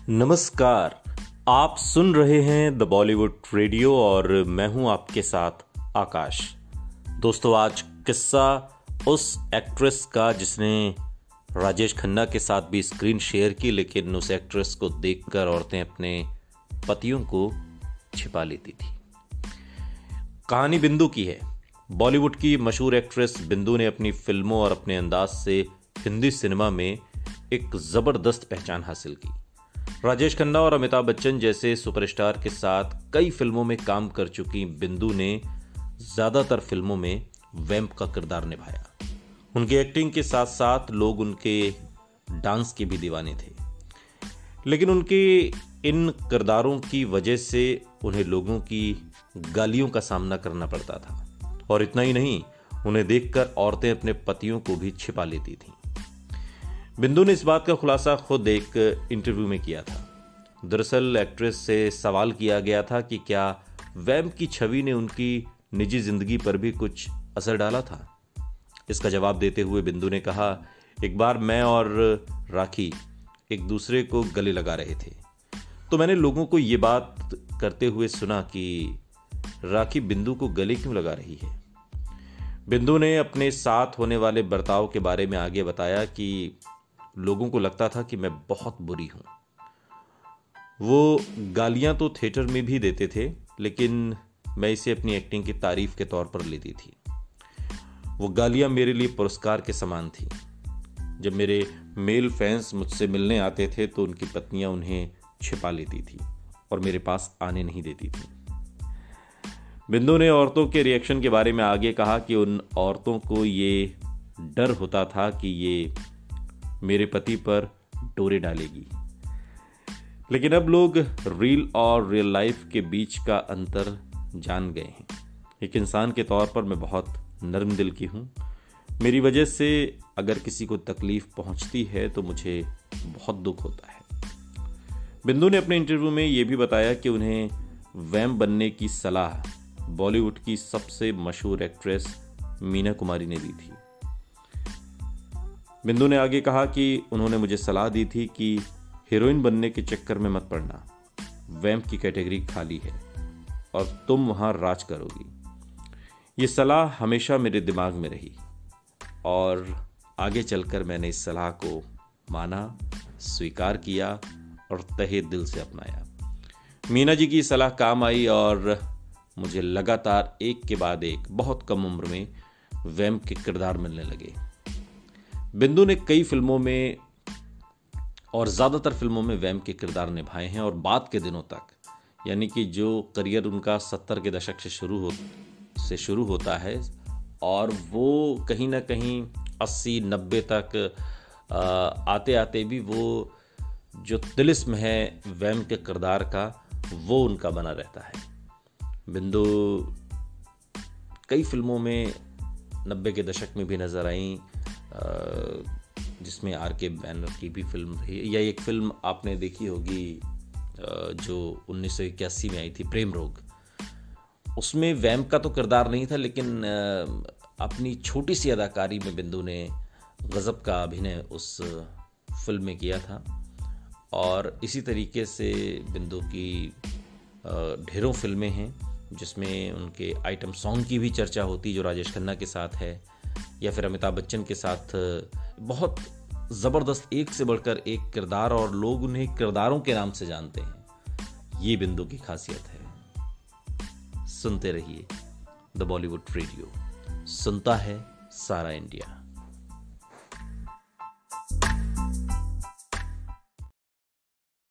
नमस्कार। आप सुन रहे हैं द बॉलीवुड रेडियो और मैं हूं आपके साथ आकाश। दोस्तों, आज किस्सा उस एक्ट्रेस का जिसने राजेश खन्ना के साथ भी स्क्रीन शेयर की, लेकिन उस एक्ट्रेस को देखकर औरतें अपने पतियों को छिपा लेती थी। कहानी बिंदु की है। बॉलीवुड की मशहूर एक्ट्रेस बिंदु ने अपनी फिल्मों और अपने अंदाज से हिंदी सिनेमा में एक जबरदस्त पहचान हासिल की। राजेश खन्ना और अमिताभ बच्चन जैसे सुपरस्टार के साथ कई फिल्मों में काम कर चुकी बिंदु ने ज्यादातर फिल्मों में वैम्प का किरदार निभाया। उनकी एक्टिंग के साथ साथ लोग उनके डांस के भी दीवाने थे, लेकिन उनके इन किरदारों की वजह से उन्हें लोगों की गालियों का सामना करना पड़ता था। और इतना ही नहीं, उन्हें देखकर औरतें अपने पतियों को भी छिपा लेती थीं। बिंदु ने इस बात का खुलासा खुद एक इंटरव्यू में किया था। दरअसल एक्ट्रेस से सवाल किया गया था कि क्या वैम्प की छवि ने उनकी निजी जिंदगी पर भी कुछ असर डाला था। इसका जवाब देते हुए बिंदु ने कहा, एक बार मैं और राखी एक दूसरे को गले लगा रहे थे, तो मैंने लोगों को ये बात करते हुए सुना कि राखी बिंदु को गले क्यों लगा रही है। बिंदु ने अपने साथ होने वाले बर्ताव के बारे में आगे बताया कि लोगों को लगता था कि मैं बहुत बुरी हूं। वो गालियां तो थिएटर में भी देते थे, लेकिन मैं इसे अपनी एक्टिंग की तारीफ के तौर पर लेती थी। वो गालियां मेरे लिए पुरस्कार के समान थी। जब मेरे मेल फैंस मुझसे मिलने आते थे तो उनकी पत्नियां उन्हें छिपा लेती थी और मेरे पास आने नहीं देती थी। बिंदु ने औरतों के रिएक्शन के बारे में आगे कहा कि उन औरतों को ये डर होता था कि ये मेरे पति पर डोरे डालेगी, लेकिन अब लोग रील और रियल लाइफ के बीच का अंतर जान गए हैं। एक इंसान के तौर पर मैं बहुत नर्म दिल की हूँ। मेरी वजह से अगर किसी को तकलीफ पहुंचती है तो मुझे बहुत दुख होता है। बिंदु ने अपने इंटरव्यू में यह भी बताया कि उन्हें वैम्प बनने की सलाह बॉलीवुड की सबसे मशहूर एक्ट्रेस मीना कुमारी ने दी थी। बिंदु ने आगे कहा कि उन्होंने मुझे सलाह दी थी कि हीरोइन बनने के चक्कर में मत पड़ना, वैम्प की कैटेगरी खाली है और तुम वहां राज करोगी। ये सलाह हमेशा मेरे दिमाग में रही और आगे चलकर मैंने इस सलाह को माना, स्वीकार किया और तहे दिल से अपनाया। मीना जी की सलाह काम आई और मुझे लगातार एक के बाद एक बहुत कम उम्र में वैम्प के किरदार मिलने लगे। बिंदु ने कई फिल्मों में और ज़्यादातर फिल्मों में वैम्प के किरदार निभाए हैं और बाद के दिनों तक, यानी कि जो करियर उनका 70 के दशक से शुरू होता है और वो कहीं ना कहीं 80-90 तक आते आते भी वो जो तिलिस्म है वैम्प के किरदार का, वो उनका बना रहता है। बिंदु कई फिल्मों में 90 के दशक में भी नजर आई, जिसमें आर.के. बैनर की भी फिल्म रही, या एक फिल्म आपने देखी होगी जो 1981 में आई थी, प्रेम रोग। उसमें वैम्प का तो किरदार नहीं था, लेकिन अपनी छोटी सी अदाकारी में बिंदु ने गजब का अभिनय उस फिल्म में किया था। और इसी तरीके से बिंदु की ढेरों फिल्में हैं जिसमें उनके आइटम सॉन्ग की भी चर्चा होती, जो राजेश खन्ना के साथ है या फिर अमिताभ बच्चन के साथ। बहुत ज़बरदस्त, एक से बढ़कर एक किरदार, और लोग उन्हें किरदारों के नाम से जानते हैं। ये बिंदु की खासियत है। सुनते रहिए द बॉलीवुड रेडियो, सुनता है सारा इंडिया।